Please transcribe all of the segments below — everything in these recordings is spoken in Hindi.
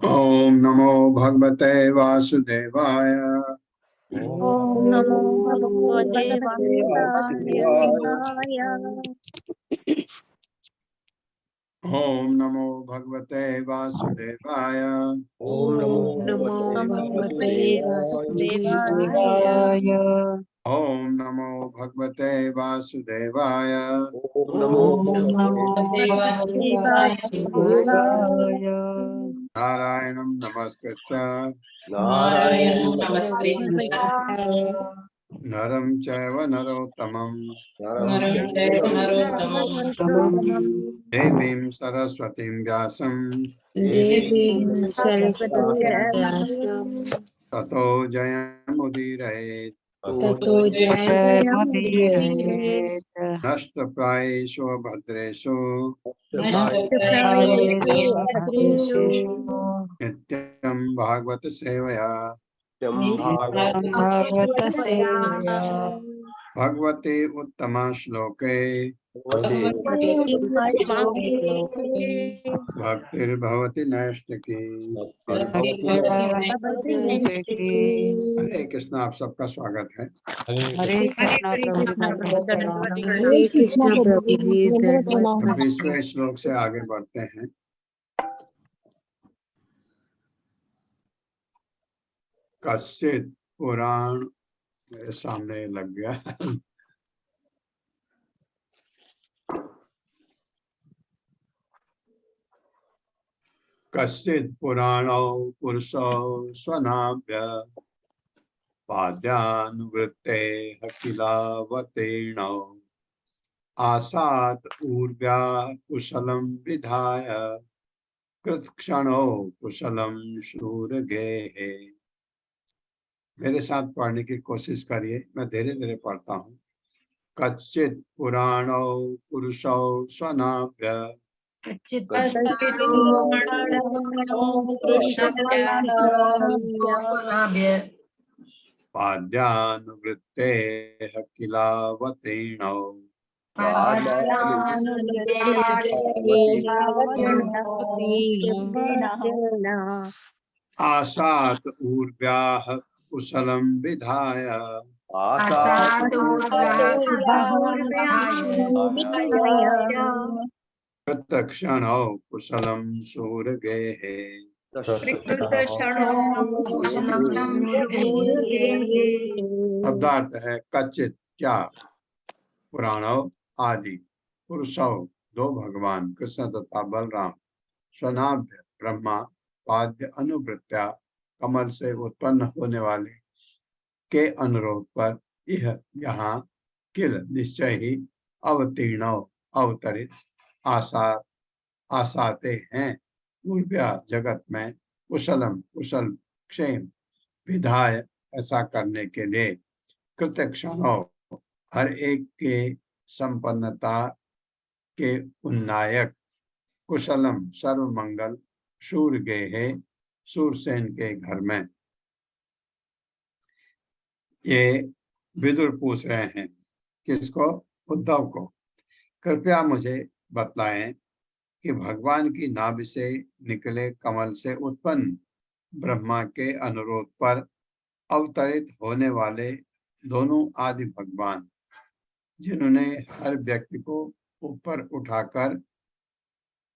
ओम नमो भगवते वासुदेवाय। ओम नमो भगवते वासुदेवाय। ओम नमो भगवते वासुदेवाय। ओम नमो भगवते वासुदेवाय। ओम नमो भगवते वासुदेवाय। ओम नमो भगवते वासुदेवाय। नारायणं नमस्कृत्य नारायणं नमस्कृत्य नरं चैव नरोत्तमं देवीं सरस्वतीं व्यासं देवीं सरस्वतीं व्यासं ततो जयमुदीरयेत्। ततो जयमुदीरयेत्। नष्टप्रायेषु भद्रेषु नित्यं भागवत सेवया भगवते उत्तमा श्लोके भक्तिर्भवति नैष्ठिकी। हरे कृष्ण। आप सबका स्वागत है। हरे कृष्णा प्रभु। 26वें श्लोक से आगे बढ़ते हैं। कश्चित् पुराण मेरे सामने लग गया। कश्चित् पुराणो पुरुषो स्वनाभ्य पाद्यानुवृत्ते किलावतेन आसात् ऊर्व्या कुशलं विधाय कृतक्षणो कुशलं शूरगेः। मेरे साथ पढ़ने की कोशिश करिए, मैं धीरे धीरे पढ़ता हूँ। कच्चित् पुराणो पुरुषो स्वनाभ्य पाद्यानुवृत्ते किलावतेन आसात् ऊर्व्याः कुशलं विधाय कृतक्षणो कुशलं शूरगेः। शब्दार्थ है कच्चित क्या, पुराणो आदि, पुरुषो दो भगवान कृष्ण तथा बलराम, स्वनाभ्य ब्रह्मा, पाद्य अनुवृत्त्या कमल से उत्पन्न होने वाले के अनुरोध पर यह यहाँ किल निश्चय ही अवतीर्ण अवतरित आसाते हैं ऊर्व्या जगत में कुशलम कुशल क्षेम विधाय ऐसा करने के लिए कृतक्षणों हर एक के संपन्नता के उन्नायक कुशलम सर्वमंगल शूरगेहे सूरसेन के घर में। ये विदुर पूछ रहे हैं किसको? उद्धव को। कृपया मुझे बतलाएं कि भगवान की नाभि से निकले कमल से उत्पन्न ब्रह्मा के अनुरोध पर अवतरित होने वाले दोनों आदि भगवान, जिन्होंने हर व्यक्ति को ऊपर उठाकर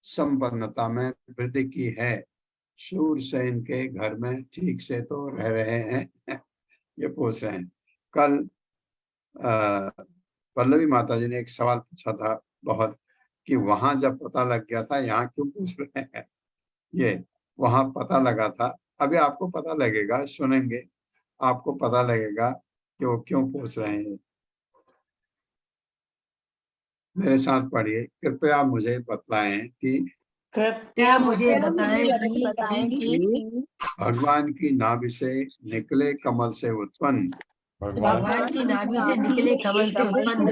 संपन्नता में वृद्धि की है, शूरसेन के घर में ठीक से तो रह रहे हैं? ये पूछ रहे हैं। कल पल्लवी माता जी ने एक सवाल पूछा था बहुत, कि वहां जब पता लग गया था यहाँ क्यों पूछ रहे हैं? ये वहां पता लगा था, अभी आपको पता लगेगा, सुनेंगे आपको पता लगेगा कि वो क्यों पूछ रहे हैं। मेरे साथ पढ़िए। कृपया मुझे बतलाएं कि कृपया मुझे बताएं कि भगवान की नाभि से निकले कमल से उत्पन्न भगवान की नाभि से निकले कमल से उत्पन्न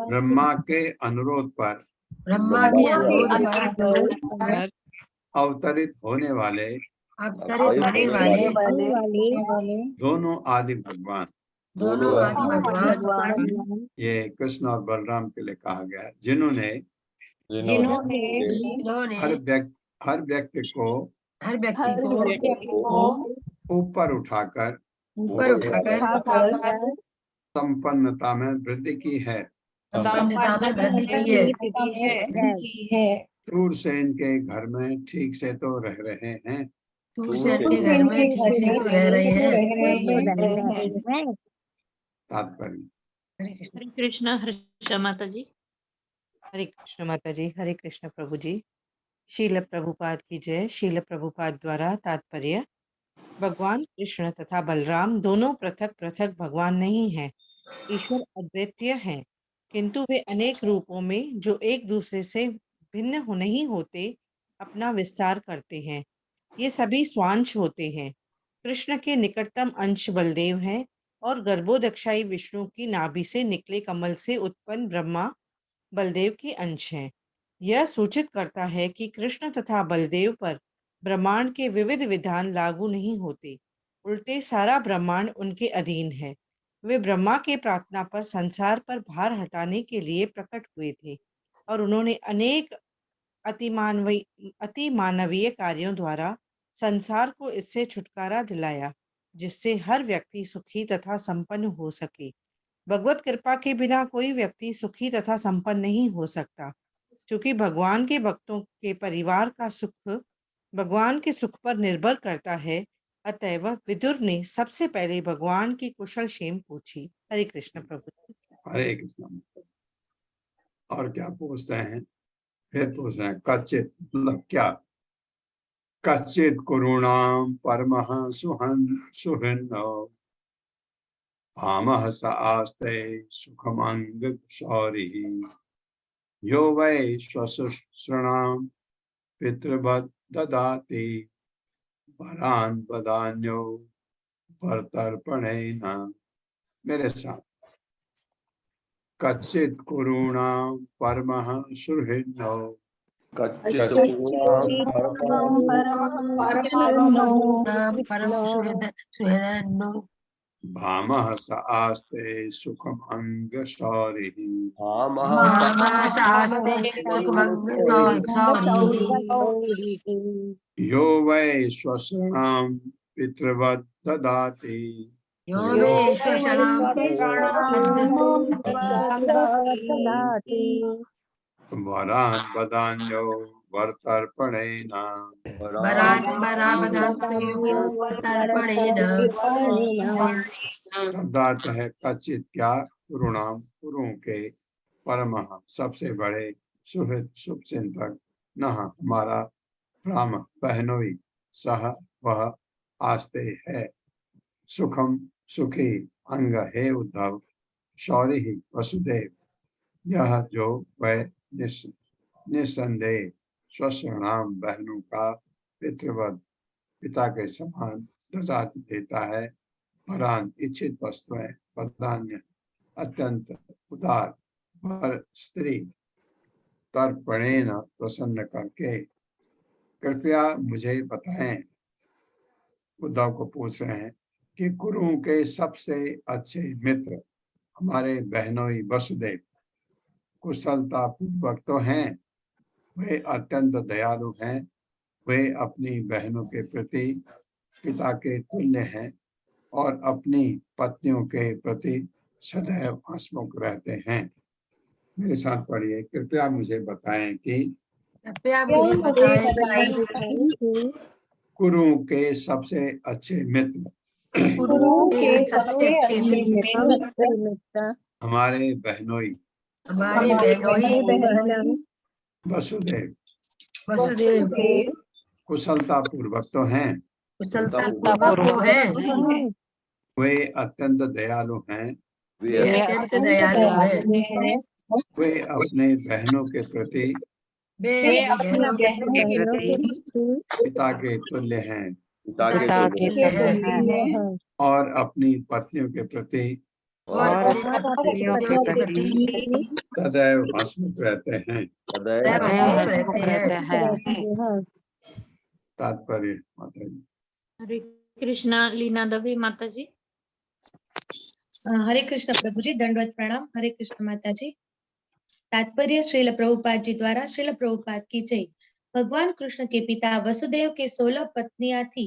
ब्रह्मा के अनुरोध पर ब्रह्मा के अनुरोध पर अवतरित होने वाले दोनों आदि भगवान, ये कृष्ण और बलराम के लिए कहा गया है, जिन्होंने हर व्यक्ति को ऊपर उठाकर संपन्नता में वृद्धि की है। शूरसेन के घर में ठीक से तो रह रहे हैं। तात्पर्य। हरे कृष्ण हर्षा माता जी। हरे कृष्ण माता जी। हरे कृष्ण प्रभु जी। शील प्रभुपाद की जय। शील प्रभुपाद द्वारा तात्पर्य, भगवान कृष्ण तथा बलराम दोनों पृथक पृथक भगवान नहीं हैं। ईश्वर अद्वितीय हैं, किंतु वे अनेक रूपों में जो एक दूसरे से भिन्न नहीं होते अपना विस्तार करते हैं। ये सभी स्वांश होते हैं। कृष्ण के निकटतम अंश बलदेव हैं और गर्भोदक्षाई विष्णु की नाभि से निकले कमल से उत्पन्न ब्रह्मा बलदेव के अंश हैं। यह सूचित करता है कि कृष्ण तथा बलदेव पर ब्रह्मांड के विविध विधान लागू नहीं होते, उल्टे सारा ब्रह्मांड उनके अधीन है। वे ब्रह्मा के प्रार्थना पर संसार पर भार हटाने के लिए प्रकट हुए थे और उन्होंने अनेक अति मानवीय कार्यों द्वारा संसार को इससे छुटकारा दिलाया, जिससे हर व्यक्ति सुखी तथा संपन्न हो सके। भगवत कृपा के बिना कोई व्यक्ति सुखी तथा संपन्न नहीं हो सकता, क्योंकि भगवान के भक्तों के परिवार का सुख भगवान के सुख पर निर्भर करता है। अतएव विदुर ने सबसे पहले भगवान की कुशल क्षेम पूछी। हरे कृष्ण प्रभु। हरे कृष्ण। और क्या पूछते हैं? फिर पूछ रहे हैं कच्चित, मतलब क्या? कच्चित कुरूणाम परमः सुहृन्नो भामः स आस्ते सुखमंग शौरिः यो वै स्वसुश्रणाम पितृवत् ददाति वरान् वदान्यो भर्तर्पणेन। मेरे साथ। कच्चित कुरूणाम परमः सुहृन्नो भामः स आस्ते सुखम अंग शौरिः यो वै स्वशरणाम पितृवत् ददाति वरान् वदान्यो भर्तर्पणेन। शब्दार्थ है कच्चित क्या, कुरूणाम कुरुओं के, परमः सबसे बड़े, सुहृद शुभ चिंतक, नः हमारा, राम बहनोई, सह वह, आस्ते है, सुखम सुखी, अंग हे उद्धव, शौरी ही वसुदेव, यह जो वह निसंदेह स्वशरणाम बहनों का पितृवत पिता के समान ददाति देता है, वरान इच्छित वस्तुएं, वरदान्य अत्यंत उदार, पर स्त्री तर्पणेन प्रसन्न करके। कृपया मुझे बताएं, उद्धव को पूछ रहे हैं कि गुरुओं के सबसे अच्छे मित्र हमारे बहनोई वसुदेव कुशलता पूर्वक तो हैं, वे अत्यंत दयालु हैं, वे अपनी बहनों के प्रति पिता के तुल्य हैं और अपनी पत्नियों के प्रति सदैव हंसमुख रहते हैं। मेरे साथ पढ़िए। कृपया मुझे बताएं कि गुरुओं के सबसे अच्छे मित्र हमारे बहनोई वसुदेव कुशलता पूर्वक तो हैं, वे अत्यंत दयालु हैं वे अपने बहनों के प्रति वे अपनी बहनों के प्रति पिता के तुल्य हैं पिता के तुल्य तुल्य हैं हैं और अपनी पत्नियों के प्रति और अपनी पत्नियों के प्रति सदैव हंसमुख रहते हैं। सदैव हंसमुख रहते हैं। तात्पर्य माता जी। हरे कृष्णा लीना दवे माता जी। हरे कृष्ण प्रभु जी, दंडवत प्रणाम। हरे कृष्ण माता जी। तात्पर्य श्रील प्रभुपाद जी द्वारा। श्रील प्रभुपाद की जय। भगवान कृष्ण के पिता वसुदेव के 16 पत्नियां थी,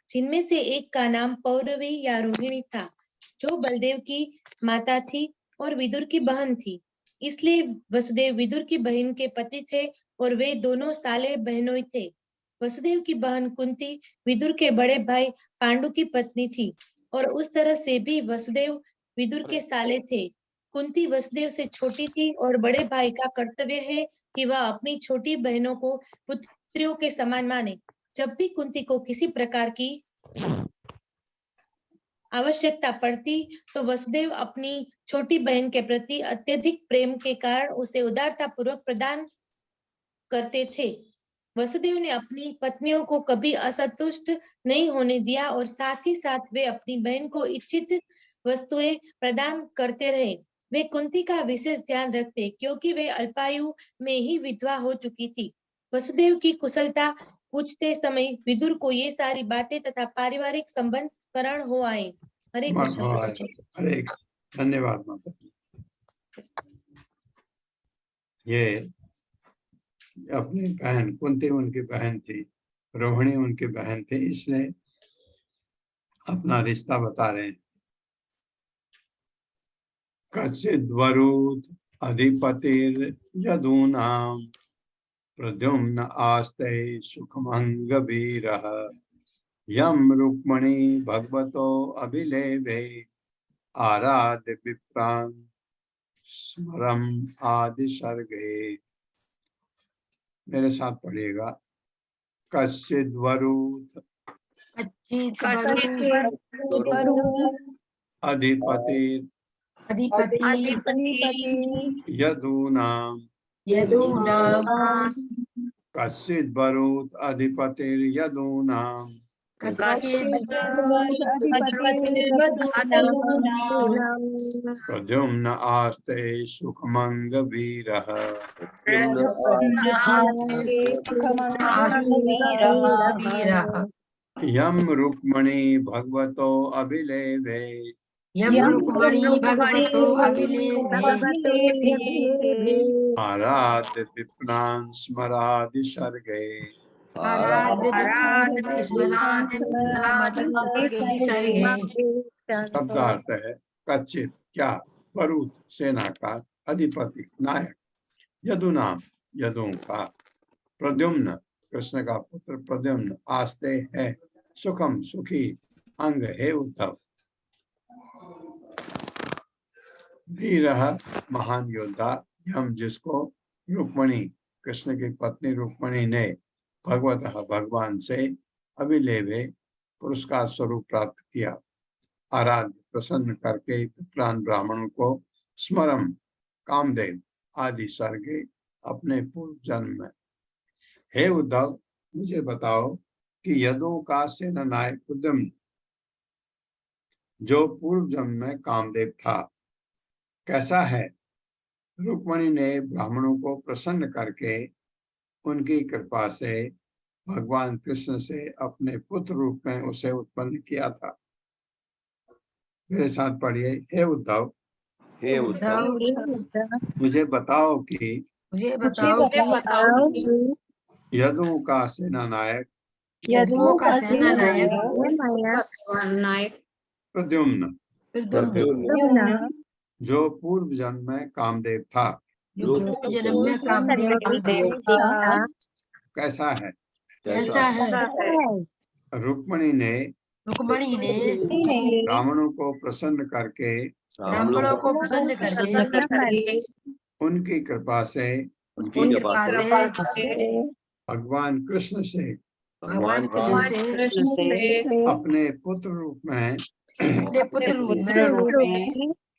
जिनमें से एक का नाम पौरवी या रोहिणी था, जो बलदेव की माता थी और विदुर की बहन थी। इसलिए वसुदेव विदुर की बहन के पति थे और वे दोनों साले बहनोई थे। वसुदेव की बहन कुंती विदुर के बड़े भाई पांडु की पत्नी थी और उस तरह से भी वसुदेव विदुर के साले थे। कुंती वसुदेव से छोटी थी और बड़े भाई का कर्तव्य है कि वह अपनी छोटी बहनों को पुत्रियों के समान माने। जब भी कुंती को किसी प्रकार की आवश्यकता पड़ती तो वसुदेव अपनी छोटी बहन के प्रति अत्यधिक प्रेम के कारण उसे उदारता पूर्वक प्रदान करते थे। वसुदेव ने अपनी पत्नियों को कभी असंतुष्ट नहीं होने दिया और साथ ही साथ वे अपनी बहन को इच्छित वस्तुएं प्रदान करते रहे। वे कुंती का विशेष ध्यान रखते क्योंकि वे अल्पायु में ही विधवा हो चुकी थी। वसुदेव की कुशलता पूछते समय विदुर को ये सारी बातें तथा पारिवारिक संबंध स्मरण हो आए। हरे कृष्ण। हरे धन्यवाद माता जी। ये अपनी बहन कुंती उनकी बहन थी, रोहिणी उनकी बहन थी, इसलिए अपना रिश्ता बता रहे हैं। कच्चिद्वरुद अधिपतिर यदूनाम प्रद्युम्न आस्ते सुखमंग वीरः यम रुक्मणी भगवतो अभिलेभे आराध्य विप्रां स्मरम आदि सर्गे। मेरे साथ पढ़िएगा। कच्चिद्वरुद अधिपतिर यदूनाम कच्चिद्वरुद अधिपतिर यदूनाम प्रद्युम्न आस्ते सुखमंग वीरः यम रुक्मणी भगवतो अभिलेभे आराध्य विप्रां स्मरादि सर्गे। शब्दार्थ है कच्चित क्या, वरुद सेना का, अधिपति नायक, यदुनाम यदुओं का, प्रद्युम्न कृष्ण का पुत्र प्रद्युम्न, आस्ते है सुखम सुखी, अंग है उद्धव, वीरः महान योद्धा, यम जिसको रुक्मणी कृष्ण की पत्नी रुक्मणी ने भगवतः भगवान से अभिलेभे पुरस्कार स्वरूप प्राप्त किया, आराध्य प्रसन्न करके विप्रान ब्राह्मणों को, स्मरम कामदेव आदि सर्गे अपने पूर्व जन्म में। हे उद्धव, मुझे बताओ कि यदुओं का सेना नायक प्रद्युम्न जो पूर्व जन्म में कामदेव था कैसा है। रुक्मणी ने ब्राह्मणों को प्रसन्न करके उनकी कृपा से भगवान कृष्ण से अपने पुत्र रूप में उसे उत्पन्न किया था। मेरे साथ पढ़िए। हे उद्धव, मुझे बताओ कि यदुओं का सेना नायक प्रद्युम्न जो पूर्व जन्म में कामदेव था कैसा है। रुक्मणी ने ब्राह्मणों को प्रसन्न करके उनकी कृपा से भगवान कृष्ण से अपने पुत्र रूप में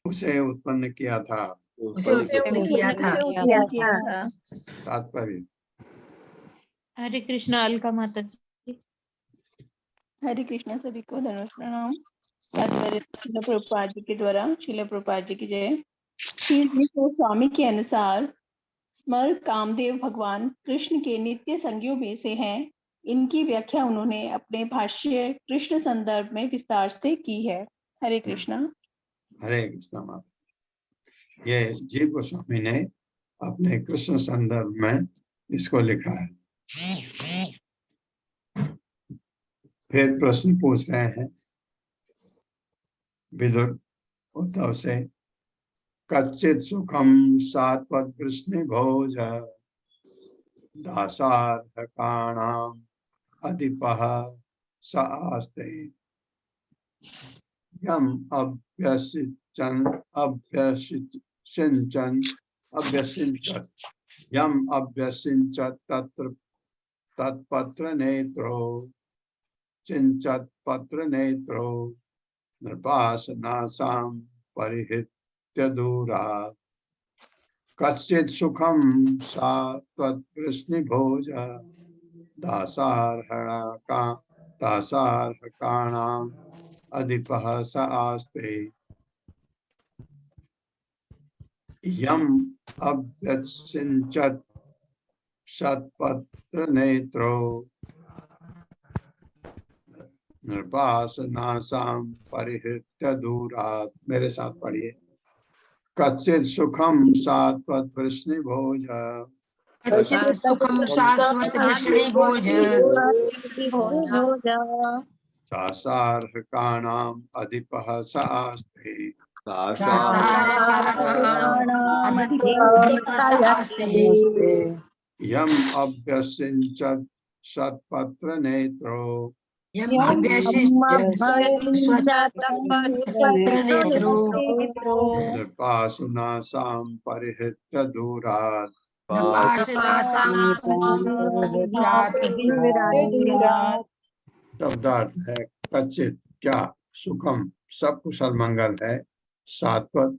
उसे उत्पन्न किया था। उसे उत्पन्न किया था। तात्पर्य। हरे कृष्णा अलका माता जी। हरे कृष्णा, सभी को धन्यवाद प्रणाम। तात्पर्य श्रील प्रभुपाद जी के द्वारा, श्रील प्रभुपाद जी की जय। श्री गोस्वामी के अनुसार स्मर कामदेव भगवान कृष्ण के नित्य संगियों में से हैं। इनकी व्याख्या उन्होंने अपने भाष्य कृष्ण संदर्भ में विस्तार से की है। हरे कृष्णा। हरे कृष्णा माता। ये जीव गोस्वामी ने अपने कृष्ण संदर्भ में इसको लिखा है। फिर प्रश्न पूछ रहे हैं विदुर उद्धव से, कच्चित सुखम सात्वत वृष्णि भोज दासार्हकाणाम अधिपः स आस्ते यम अभ्यसिंचत यम अभ्यसिंचत तत्र तत्पत्र नेत्रो चिंचत पत्र नेत्रो नृपासनासाम परिहित्य दूरात् कच्चित् सुखम सा त्वद्वृष्णि भोज दासार्हकाणाम् अधिपः स आस्ते यम अभ्यसिंचत शतपत्र नेत्रो नृपासनासाम परिहृत्य दूरात्। मेरे साथ पढ़िए। कच्चित् सुखम सात्वत वृष्णि भोज कच्चित् सुखम शाश्वत वृष्णि भोज दासार्हकाणाम् अधिपः स आस्ते दासार्हकाणाम् अधिपः स आस्ते यम अभ्यसिंचत शतपत्र नेत्रो यम अभ्यसिंचत शतपत्र नेत्रो नृपासनासाम परिहृत्य दूरात् नृपासनासाम दूरात्। शब्दार्थ है कच्चित क्या, सुखम सब कुशल मंगल है, सात्वत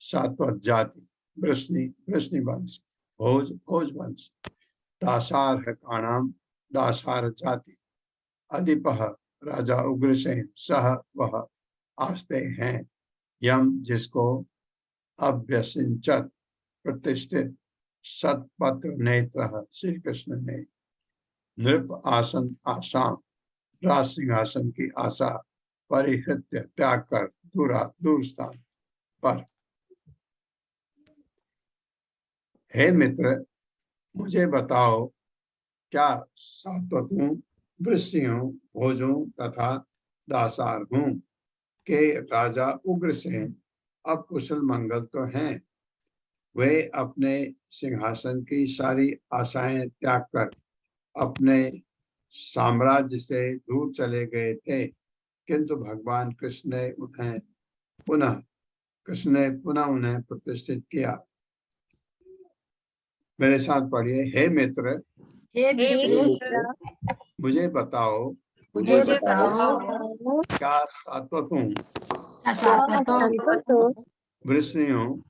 सात्वत जाति, वृष्णि वृष्णि वंश, भोज भोज वंश, दासार्हकाणाम दासार जाति, अधिपः राजा उग्रसेन सह वह आस्ते हैं, यम जिसको, अभ्यसिंचत प्रतिष्ठित, सतपत्र नेत्र श्री कृष्ण ने, नृप आसन आसाम राज सिंहासन की आशा, परिहृत्य त्याग कर, दूरा दूर स्थान पर। हे मित्र, मुझे बताओ क्या सात्वत हूँ, वृष्णि हूँ, भोज हूँ तथा दासार हूँ के राजा उग्रसेन अब कुशल मंगल तो हैं। वे अपने सिंहासन की सारी आशाएं त्याग कर अपने साम्राज्य से दूर चले गए थे, किंतु भगवान कृष्ण ने पुनः उन्हें प्रतिष्ठित किया। मेरे साथ पढ़िए। हे मित्र, मुझे बताओ क्या सात्वत हूँ, वृष्णि हूँ,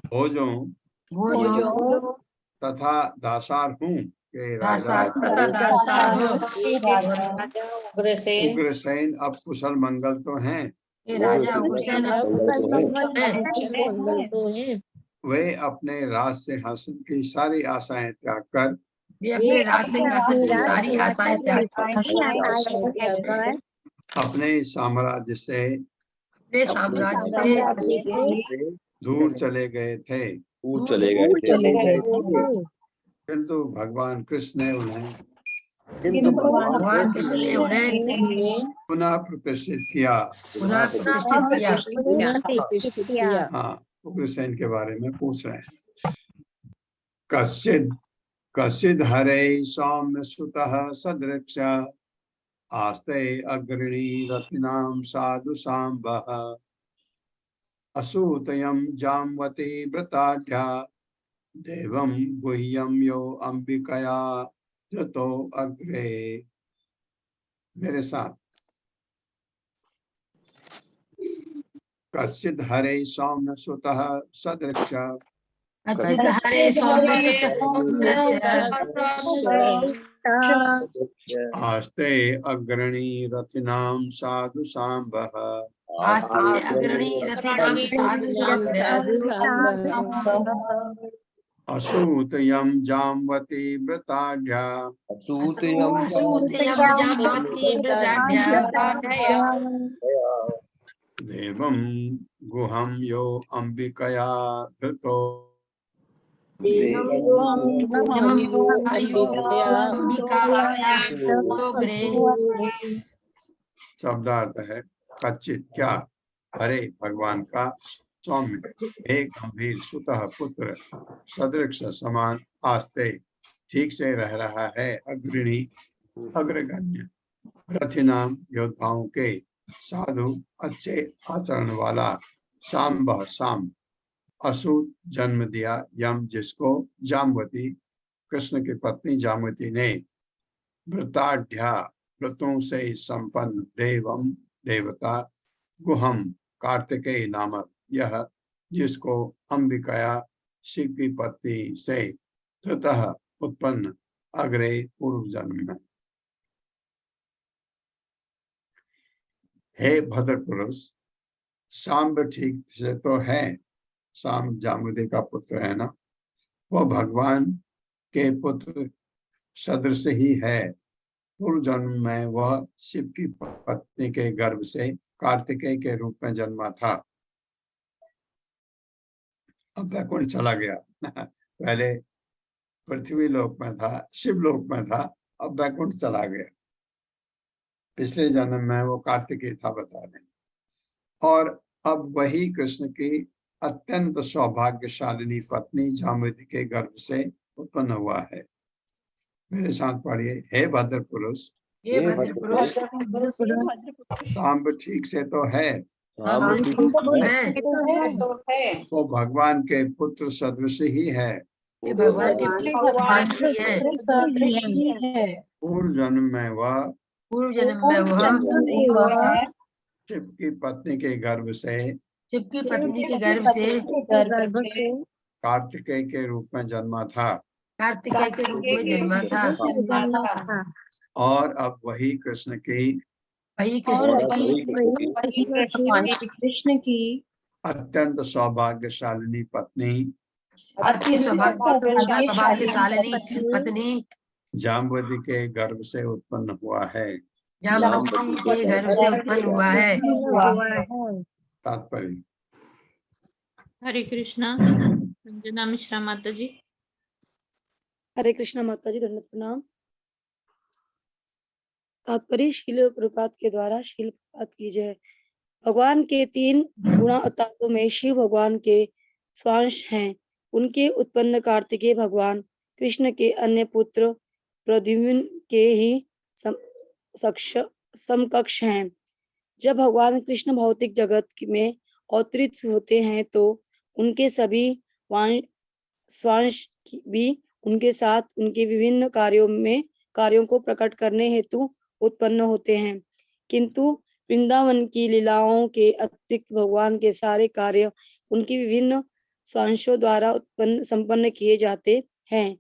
भोज हूँ तथा दासार हूँ के राजा उग्रसेन अब कुशल मंगल तो हैं। वे अपने राज सिंहासन की सारी आशाएं त्याग कर अपने साम्राज्य से दूर चले गए थे, किंतु भगवान कृष्ण ने उन्हें पुनः प्रतिष्ठित किया। हाँ, उग्रसेन के बारे में पूछ रहे हैं। कश्चिद् हरे सौम्य सुतः सदृक्ष आस्ते अग्रणी रथिनां साधु सांबः असूतयं जाम्वती व्रताढ्या देवं गुह्यं यो अंबिकया जतो अग्रे। मेरे साथ। कश्चित् हरे सौम्य सुतः सदृक्ष कच्चित् हरे सौम्य आस्ते अग्रणी रथिनां साधु सांबः आस्ते अग्रणी रथिनां साधु असूतयं जाम्बती व्रताढ्या सूतयं जाम्बती व्रताढ्या देवं गुहं यो अंबिकया धृतो शब्दार्थ है कच्चित क्या हरे भगवान का सौम्य एक गंभीर सुतः पुत्र सदृक्ष समान आस्ते ठीक से रह रहा है अग्रणी अग्रगण्य रथिनाम योद्धाओं के साधु अच्छे आचरण वाला सांब साम असूत जन्म दिया यम जिसको जामवती कृष्ण की पत्नी जामवती ने व्रताढ्या व्रतों से संपन्न देवम देवता गुहम कार्तिकेय नामक यह जिसको अंबिकाया शिव की पत्नी से ततः उत्पन्न अग्रे पूर्व जन्म में। हे भद्र पुरुष सांब ठीक से तो है, सांब जामुदी का पुत्र है ना, वो भगवान के पुत्र सदृश ही है। पूर्व जन्म में वह शिव की पत्नी के गर्भ से कार्तिकेय के रूप में जन्मा था। अब वैकुंठ चला गया पहले पृथ्वी लोक में था, शिव लोक में था, अब वैकुंठ चला गया। पिछले जन्म में वो कार्तिकेय था बता रहे। और अब वही कृष्ण की अत्यंत सौभाग्यशालिनी पत्नी जामवती के गर्भ से उत्पन्न हुआ है। मेरे साथ पढ़िए, हे भद्र पुरुष सांब ठीक से तो है, वो भगवान के पुत्र सदृश ही है। भगवान के पूर्व जन्म में वह शिव की पत्नी के गर्भ से कार्तिकेय के रूप में जन्मा था। और अब वही कृष्ण की अत्यंत सौभाग्यशालिनी पत्नी जाम्बवती के गर्भ से उत्पन्न हुआ है। तात्पर्य। हरे कृष्णा। संजना मिश्रा माता जी। हरे कृष्णा माता जी, दंडवत प्रणाम। तात्पर्य शील प्रपात के द्वारा शील प्रपात की जय। भगवान के 3 गुणा अवतारों में शिव भगवान के स्वांश हैं। उनके उत्पन्न कार्तिकेय भगवान कृष्ण के अन्य पुत्र प्रद्युम्न के ही समकक्ष हैं। जब भगवान कृष्ण भौतिक जगत में अवतरित होते हैं तो उनके सभी स्वांश भी उनके साथ उनके विभिन्न कार्यों को प्रकट करने हेतु उत्पन्न होते हैं। किंतु वृंदावन की लीलाओं के अतिरिक्त भगवान के सारे कार्य उनकी विभिन्न स्वांशों द्वारा संपन्न किए जाते हैं।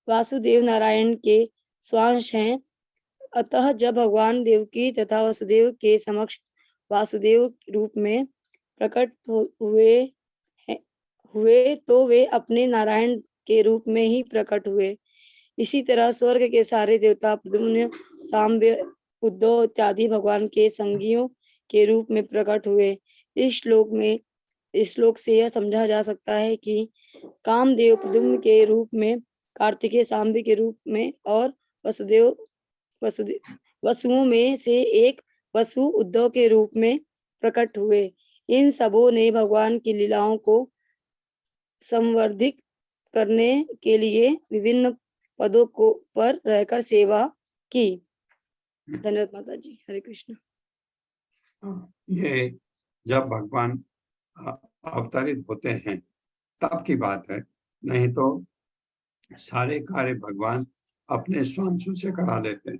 वासुदेव नारायण के स्वांश हैं। अतः जब भगवान देवकी तथा वसुदेव के समक्ष वासुदेव रूप में प्रकट हुए तो वे अपने नारायण के रूप में ही प्रकट हुए। इसी तरह स्वर्ग के सारे देवता प्रद्युम्न, सांब, उद्धव इत्यादि भगवान के संगियों के रूप में प्रकट हुए। इस श्लोक से यह समझा जा सकता है कि कामदेव प्रद्युम्न के रूप में, कार्तिकेय सांब के रूप में और वसुओं में से एक वसु उद्धव के रूप में प्रकट हुए। इन सबों ने भगवान की लीलाओं को संवर्धित करने के लिए विभिन्न पदों पर रहकर सेवा की। धन्यवाद माता जी। हरे कृष्ण। ये जब भगवान अवतरित होते हैं तब की बात है, नहीं तो सारे कार्य भगवान अपने स्वांशों से करा लेते हैं।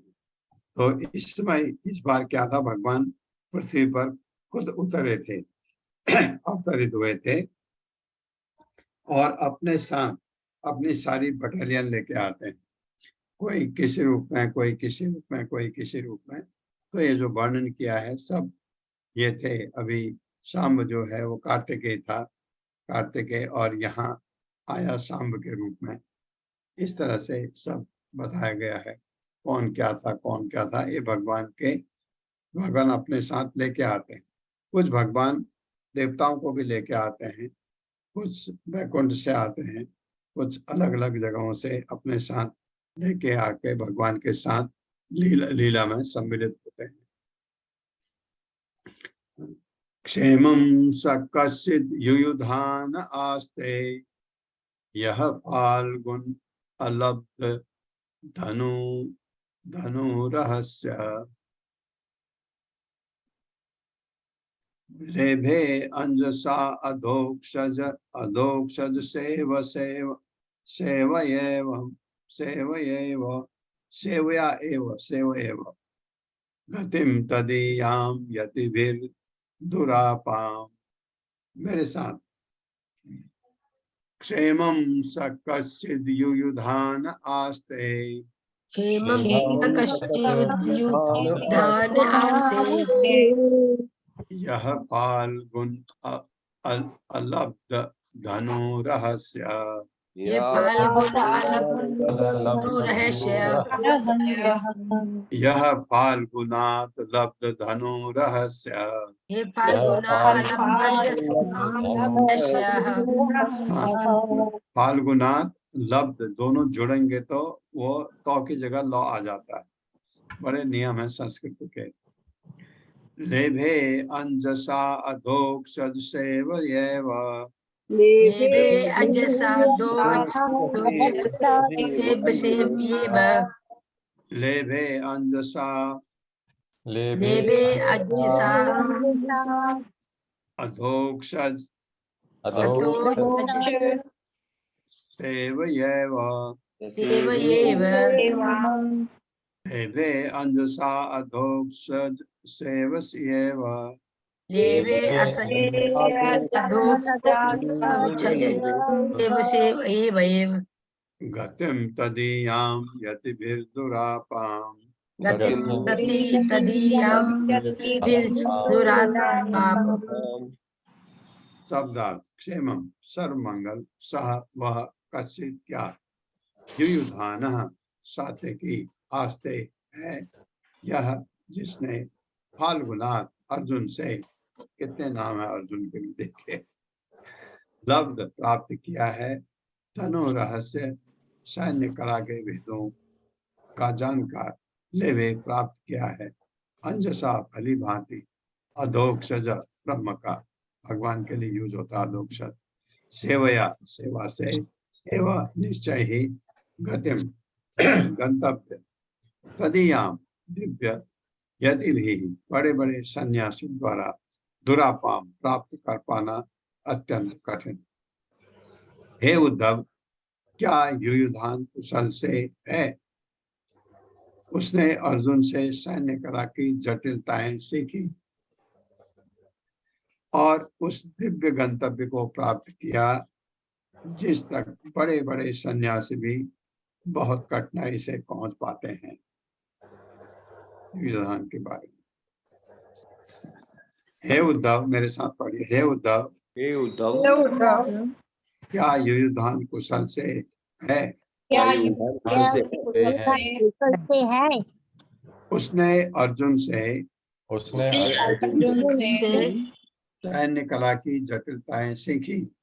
तो इस बार क्या था, भगवान पृथ्वी पर खुद उतरे थे अवतरित हुए थे और अपने साथ अपनी सारी बटालियन लेके आते हैं, कोई किसी रूप में, कोई किसी रूप में, कोई किसी रूप में। तो ये जो वर्णन किया है सब ये थे। अभी शाम्ब जो है वो कार्तिकेय था, कार्तिकेय, और यहाँ आया शाम्ब के रूप में। इस तरह से सब बताया गया है कौन क्या था, कौन क्या था। ये भगवान अपने साथ लेके आते हैं। कुछ भगवान देवताओं को भी लेके आते हैं, कुछ वैकुंठ से आते हैं, कुछ अलग अलग जगहों से अपने साथ लेके आके भगवान के साथ लीला में सम्मिलित होते हैं। क्षेमं स कश्चिद् युयुधान आस्ते, यह फाल्गुन अलब्ध धनुरहस्य। लेभे अंजसा अधोक्षज सेवया एव गतिम तदीयां यतिभिर्दुरापाम्। मेरे साथ क्षेमं स कश्चिद् युयुधान आस्ते, क्षेमं स कश्चिद्युयुधान आस्ते, यह फाल्गुन अलब्ध धनुरहस्य। ये फाल्गुन अलब्ध धनुरहस्य। यह फाल्गुनात् लब्ध धनुरहस्य। ये फाल्गुनात् धनुरहस्य। फाल्गुनात् लब्ध दोनों जुड़ेंगे तो वो तो की जगह लौ आ जाता है। बड़े नियम है संस्कृत के। लेभे अंजसा अधोक्षज सेवयेव, लेभे अजसा सेवयेव, लेभे अंजसा लेभे अजसा अधोक्षज सेवयेव, सेवयेव, लेभे अंजसा अधोक्षज सेवयेव, लेभे सेवयेव, गतिम तदीयां यतिभिर्दुरापाम्। तदीयां यतिभिर्दुरापाम्। शब्दार्थ क्षेमं सर्वमंगल सह वह कश्चित् क्या युयुधानः सात्यकी आस्ते है, यह जिसने फाल्गुनात् अर्जुन से, कितने नाम है अर्जुन के भी देखे, लब्ध प्राप्त किया है, धनु रहस्य सैन्य कला के वेदों का जानकार, लेवे प्राप्त किया है, अंजसा भली भांति, अधोक्षज ब्रह्म का भगवान के लिए यूज होता है अधोक्षज, सेवया सेवा से, एवं निश्चय ही, गतिम गंतव्य, तदीयाम दिव्य, यदि भी बड़े बड़े सन्यासी द्वारा दुरापाम प्राप्त कर पाना अत्यंत कठिन। हे उद्धव, क्या युयुधान कुशल से है? उसने अर्जुन से सैन्य कला की जटिलताएं सीखी और उस दिव्य गंतव्य को प्राप्त किया जिस तक बड़े बड़े सन्यासी भी बहुत कठिनाई से पहुंच पाते हैं। युयुधान के बारे में, हे उद्धव, मेरे साथ पढ़िए, हे उद्धव, क्या युयुधान कुशल से है? उसने अर्जुन से सैन्य कला की जटिलताएं सीखी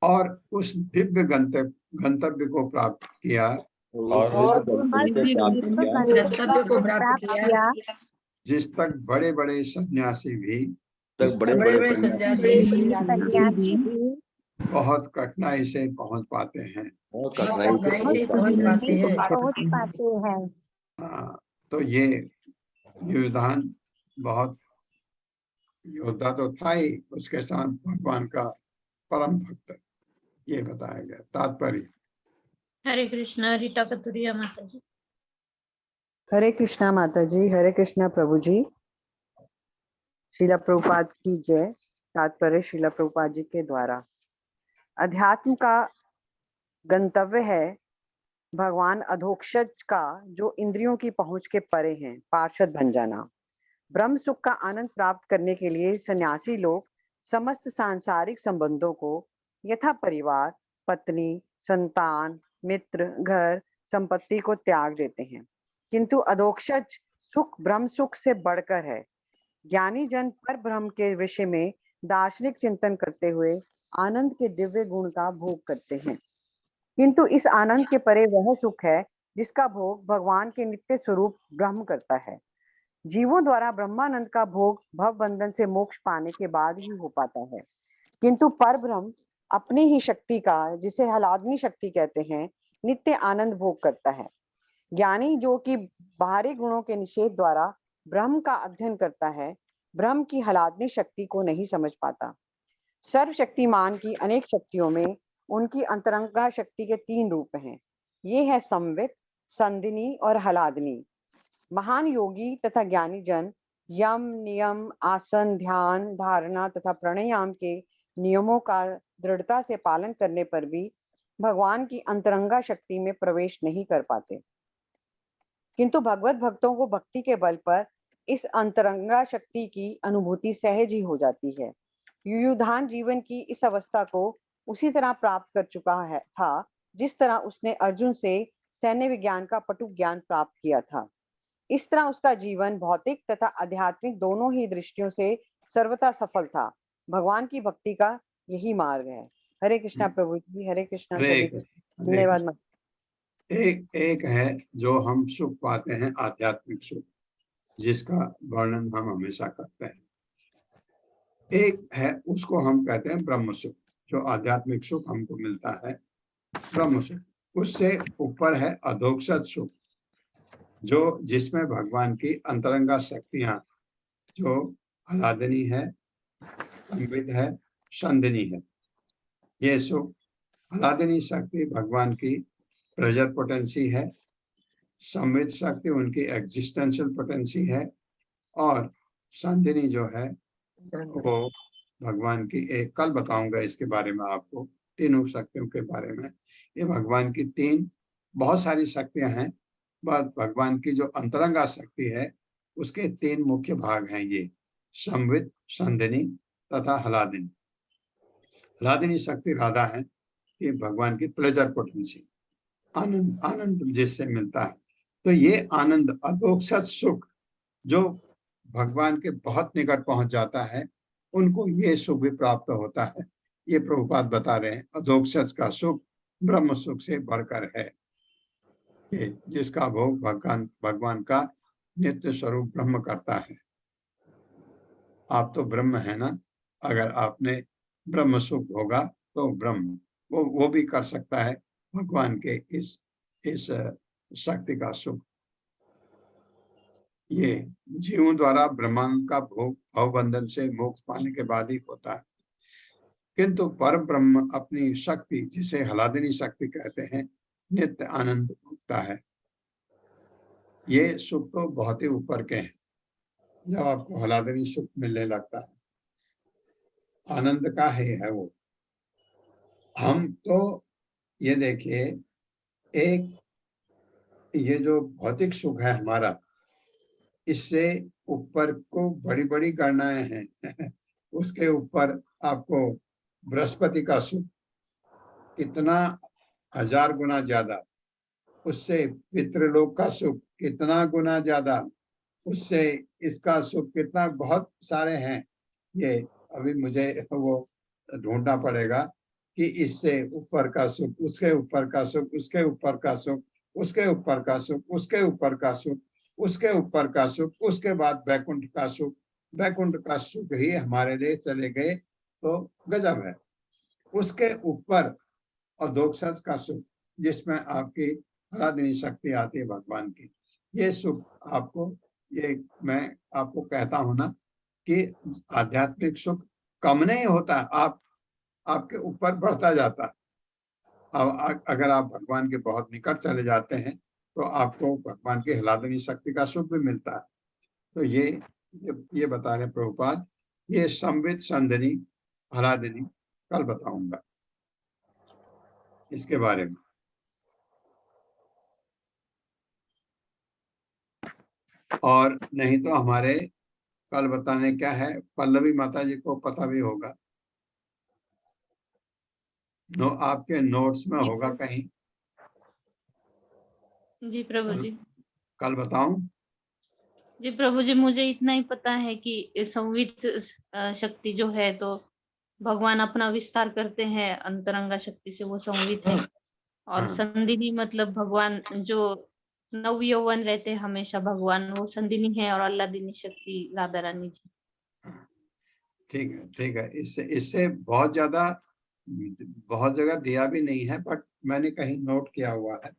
और उस दिव्य गंतव्य को प्राप्त किया जिस तक बड़े बड़े सन्यासी भी बहुत कठिनाई से पहुंच पाते हैं। हाँ, तो ये युयुधान बहुत योद्धा तो था ही, उसके साथ भगवान का परम भक्त, ये बताया गया। तात्पर्य हरे कृष्णा। रीटा कतुरिया माता जी। हरे कृष्णा माता जी, हरे कृष्णा प्रभु जी। श्रील प्रभुपाद की जय। तात्पर्य श्रील प्रभुपाद जी के द्वारा। अध्यात्म का गंतव्य है भगवान अधोक्षज का जो इंद्रियों की पहुंच के परे हैं पार्षद बन जाना। ब्रह्म सुख का आनंद प्राप्त करने के लिए सन्यासी लोग समस्त सांसारिक संबंधों को यथा परिवार, पत्नी, संतान, मित्र, घर, संपत्ति को त्याग देते हैं, किंतु अधोक्षज सुख ब्रह्म सुख से बढ़कर है। ज्ञानी जन पर ब्रह्म के विषय में दार्शनिक चिंतन करते हुए आनंद के दिव्य गुण का भोग करते हैं, किंतु इस आनंद के परे वह सुख है जिसका भोग भगवान के नित्य स्वरूप ब्रह्म करता है। जीवों द्वारा ब्रह्मानंद का भोग भव बंधन से मोक्ष पाने के बाद ही हो पाता है, किंतु पर ब्रह्म अपनी ही शक्ति का, जिसे हलादनी शक्ति कहते हैं, नित्य आनंद भोग करता है। ज्ञानी जो कि बाहरी गुणों के निषेध द्वारा ब्रह्म का अध्ययन करता है, ब्रह्म की हलादनी शक्ति को नहीं समझ पाता। सर्वशक्तिमान की अनेक शक्तियों में उनकी अंतरंगा शक्ति के 3 रूप हैं। ये है संवित, संदिनी और हलादनी। महान योगी तथा ज्ञानी जन यम, नियम, आसन, ध्यान, धारणा तथा प्राणायाम के नियमों का दृढ़ता से पालन करने पर भी भगवान की अंतरंगा शक्ति में प्रवेश नहीं कर पाते, किंतु भगवत भक्तों को भक्ति के बल पर इस अंतरंगा शक्ति की अनुभूति सहज ही हो जाती है। युयुधान जीवन की इस अवस्था को उसी तरह प्राप्त कर चुका है था जिस तरह उसने अर्जुन से सैन्य विज्ञान का पटु ज्ञान प्राप्त किया था। इस तरह उसका जीवन भौतिक तथा आध्यात्मिक दोनों ही दृष्टियों से सर्वथा सफल था। भगवान की भक्ति का यही मार्ग है। हरे कृष्णा प्रभु जी, हरे कृष्णा सभी को धन्यवाद। एक है जो हम सुख पाते हैं आध्यात्मिक सुख, जिसका वर्णन हम हमेशा करते हैं। एक है उसको हम कहते हैं ब्रह्म सुख, जो आध्यात्मिक सुख हमको मिलता है ब्रह्म सुख। उससे ऊपर है अधोक्षज सुख, जो जिसमें भगवान की अंतरंगा शक्तियां, जो हलादनी है, संवित है, संदिनी है। ये सुख हलादनी शक्ति भगवान की प्रेजर पोटेंसी है, संवित शक्ति उनकी एग्जिस्टेंशियल पोटेंसी है, और संदिनी जो है वो भगवान की, एक कल बताऊंगा इसके बारे में आपको, तीनों शक्तियों के बारे में। ये भगवान की 3 बहुत सारी शक्तियां हैं, बस भगवान की जो अंतरंगा शक्ति है उसके 3 मुख्य भाग हैं, ये संवित, संदिनी तथा हलादिनी। हलादिनी शक्ति राधा है कि भगवान की प्लेजर पोटेंसी, आनंद, आनंद जिससे मिलता है। तो ये आनंद अधोक्षज सुख जो भगवान के बहुत निकट पहुंच जाता है, उनको ये सुख भी प्राप्त होता है। ये प्रभुपाद बता रहे हैं, अधोक्षज का सुख ब्रह्म सुख से बढ़कर है, ये जिसका भोग भगवान का नित्य स्वरूप ब्रह्म करता है। आप तो ब्रह्म है ना, अगर आपने ब्रह्म सुख होगा तो ब्रह्म वो भी कर सकता है भगवान के इस शक्ति का सुख। ये जीवों द्वारा ब्रह्मांड का भोग भवबंधन से मोक्ष पाने के बाद ही होता है, किंतु पर ब्रह्म अपनी शक्ति, जिसे हलादिनी शक्ति कहते हैं, नित्य आनंद भोगता है। ये सुख तो बहुत ही ऊपर के हैं। जब आपको हलादिनी सुख मिलने लगता है, आनंद का है वो। हम तो ये देखिए, एक ये जो भौतिक सुख है हमारा, इससे ऊपर को बड़ी बड़ी गणनाएं हैं उसके ऊपर आपको बृहस्पति का सुख कितना 1000 गुना ज्यादा, उससे पितृलोक का सुख कितना गुना ज्यादा, उससे इसका सुख कितना, बहुत सारे हैं। ये अभी मुझे वो ढूंढना पड़ेगा कि इससे ऊपर का सुख, उसके ऊपर का सुख, उसके ऊपर का सुख, उसके ऊपर का सुख, उसके ऊपर का सुख, उसके ऊपर का सुख, उसके बाद बैकुंठ का सुख। बैकुंठ का सुख ही हमारे लिए चले गए तो गजब है। उसके ऊपर अधोक्षज का सुख, जिसमें आपकी हलादिनी शक्ति आती है भगवान की, ये सुख आपको, ये मैं आपको कहता हूं ना कि आध्यात्मिक सुख कम नहीं होता, आपके ऊपर बढ़ता जाता है। अब अगर आप भगवान के बहुत निकट चले जाते हैं तो आपको भगवान की हलादिनी शक्ति का सुख भी मिलता है। तो ये ये बता रहे प्रभुपाद, ये संवित संधनी आराधनी कल बताऊंगा इसके बारे में। और नहीं तो हमारे कल बताने क्या है, पल्लवी माता जी को पता भी होगा, आपके नोट्स में होगा कहीं। जी प्रभु जी। कल बताऊं? जी प्रभु जी, मुझे इतना ही पता है कि संवित शक्ति जो है तो भगवान अपना विस्तार करते हैं अंतरंगा शक्ति से, वो संवित है। और हाँ। संदिनी मतलब भगवान जो नव यौवन रहते हैं हमेशा भगवान, वो संदिनी है। और अल्लादीनी शक्ति राधा रानी जी। ठीक है, ठीक है। इससे बहुत जगह दिया भी नहीं है, बट मैंने कहीं नोट किया हुआ है।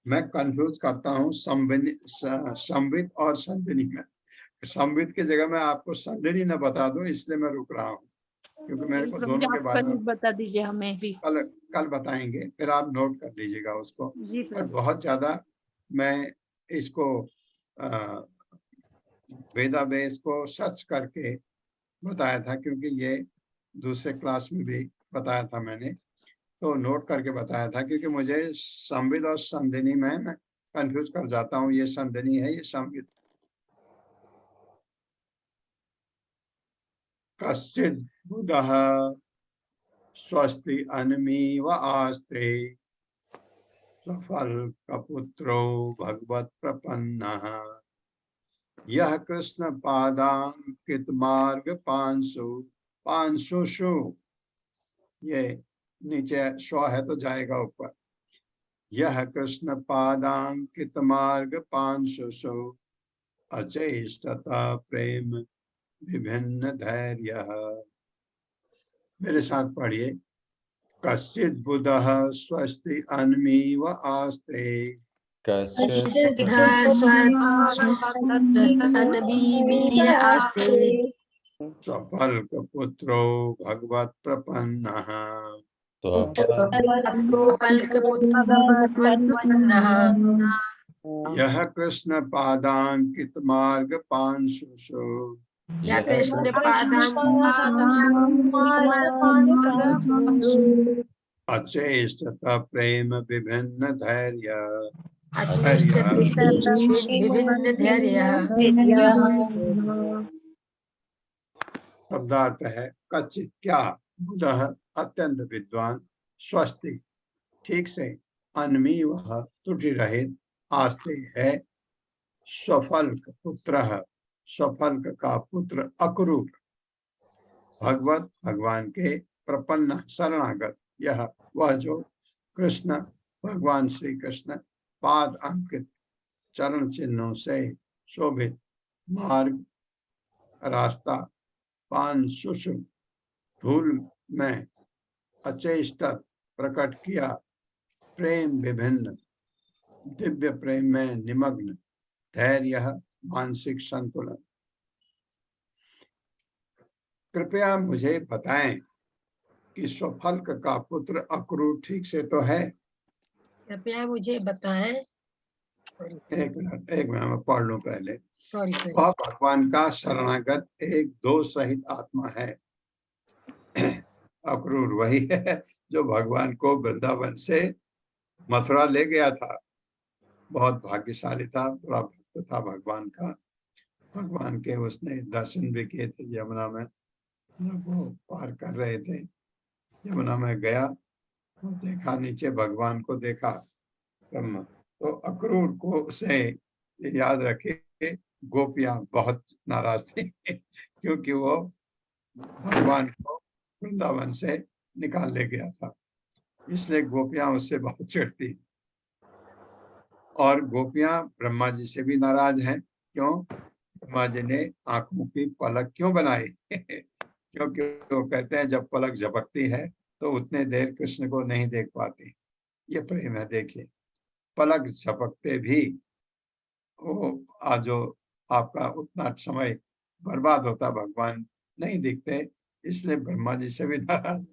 मैं कंफ्यूज करता हूँ संवित और संदिनी में। संवित की जगह मैं आपको संदिनी न बता दूं, इसलिए मैं रुक रहा हूँ, क्योंकि मेरे को दोनों के बारे में बता दीजिए हमें भी। कल बताएंगे, फिर आप नोट कर लीजिएगा उसको। जी और बहुत ज्यादा मैं इसको वेदाबेस को सर्च करके बताया था, क्योंकि ये दूसरे क्लास में भी बताया था मैंने, तो नोट करके बताया था, क्योंकि मुझे संविद और संदिनी में मैं कंफ्यूज कर जाता हूँ, ये संदिनी है, ये संविद। कश्चित् बुधः स्वस्ति अन्मीव आस्ते सफल कपुत्रो भगवत प्रपन्नः यह कृष्ण पादांकित मार्ग पांशुषु, ये नीचे स्व है तो जाएगा ऊपर। यह कृष्ण पादांकित मार्ग पांशुषु अचेष्टता प्रेम विभिन्न धैर्य। मेरे साथ पढ़िए। कश्चित् बुधः स्वस्ति अन्मीव आस्ते सफल पुत्रो भगवत प्रपन्नः यह कृष्ण पादांकित मार्ग पांशुषु अचेष्टत प्रेम विभिन्न धैर्य। शब्दार्थ है कच्चित क्या, बुधः अत्यंत विद्वान, स्वस्ति ठीक से, अन्मी वह त्रुटि रहित, आस्ते है, स्वफल्क पुत्र, स्वफल्क का पुत्र अक्रूर, भगवत भगवान के प्रपन्न शरणागत, यह वह जो कृष्ण भगवान श्री कृष्ण पाद अंकित चरण चिन्हों से शोभित मार्ग रास्ता पांशुषु धूल में अचेष्ट प्रकट किया, प्रेम विभिन्न दिव्य प्रेम में निमग्न, धैर्य मानसिक संतुलन। कृपया मुझे बताएं कि स्वफल्क का पुत्र अक्रूर ठीक से तो है? कृपया मुझे बताएं। एक मिनट मैं पढ़ लूं पहले। वह भगवान का शरणागत एक दोष सहित आत्मा है। अक्रूर वही है जो भगवान को वृंदावन से मथुरा ले गया था। बहुत भाग्यशाली था, बड़ा भक्त था भगवान का। भगवान के उसने दर्शन भी किए थे यमुना में, जब वो पार कर रहे थे यमुना में गया तो देखा, नीचे भगवान को देखा ब्रह्म। तो अक्रूर को से याद रखे, गोपियां बहुत नाराज थी क्योंकि वो भगवान को वृंदावन से निकाल ले गया था, इसलिए गोपियां उससे बहुत चिढ़ती। और गोपियां ब्रह्मा जी से भी नाराज हैं। क्यों? ब्रह्मा जी ने आंखों की पलक क्यों बनाई क्योंकि वो कहते हैं जब पलक झपकती है तो उतने देर कृष्ण को नहीं देख पाती। ये प्रेम है। देखिए, पलक झपकते भी वो जो आपका उतना समय बर्बाद होता, भगवान नहीं दिखते, इसलिए ब्रह्मा जी से भी नाराज।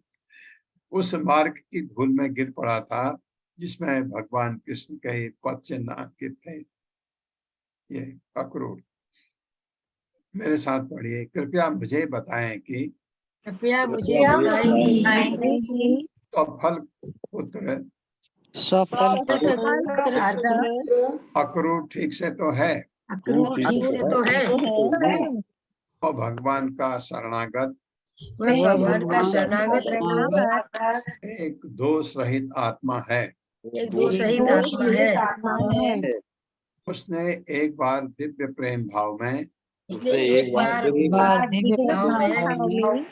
उस मार्ग की धूल में गिर पड़ा था जिसमें भगवान कृष्ण के पद चिन्ह अंकित थे। ये अक्रूर। मेरे साथ पढ़िए। कृपया मुझे बताएं कि कृपया मुझे बताएं कि सफल पुत्र सफल पुत्र अक्रूर ठीक से तो है अक्रूर ठीक से तो है, और भगवान का शरणागत वह भगवान का शरणागत है, एक दोष रहित आत्मा है। एक दोष रहित आत्मा है। उसने एक बार दिव्य प्रेम भाव में उसने एक बार भाव में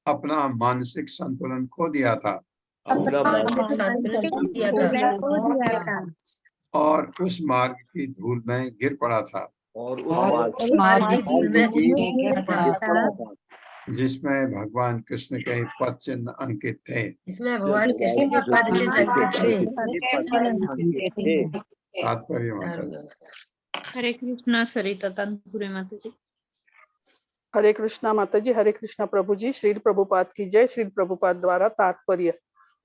अपना मानसिक संतुलन खो दिया था मानसिक संतुलन खो दिया था और उस मार्ग की धूल में गिर पड़ा था मार्ग की धूल में गिर पड़ा था, जिसमें भगवान कृष्ण के पद चिन्ह अंकित थे। इसमें भगवान कृष्ण के पद चिन्ह अंकित थे। तात्पर्य माता जी। हरे कृष्णा सरिता तानपुरे माता जी। हरे कृष्णा माता जी। हरे कृष्णा प्रभु जी। श्रील प्रभुपाद की जय। श्रील प्रभुपाद द्वारा तात्पर्य।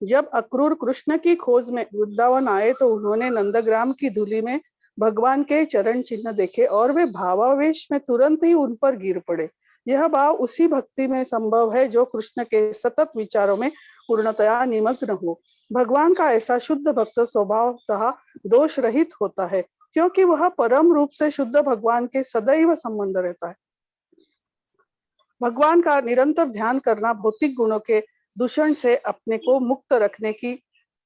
जब अक्रूर कृष्ण की खोज में वृंदावन आए तो उन्होंने नंदग्राम की धूलि में भगवान के चरण चिन्ह देखे और वे भावावेश में तुरंत ही उन पर गिर पड़े। यह भाव उसी भक्ति में संभव है जो कृष्ण के सतत विचारों में पूर्णतया निमग्न हो। भगवान का ऐसा शुद्ध भक्त स्वभावतः दोष रहित होता है, क्योंकि वह परम रूप से शुद्ध भगवान के सदैव संबंध रहता है। भगवान का निरंतर ध्यान करना भौतिक गुणों के दूषण से अपने को मुक्त रखने की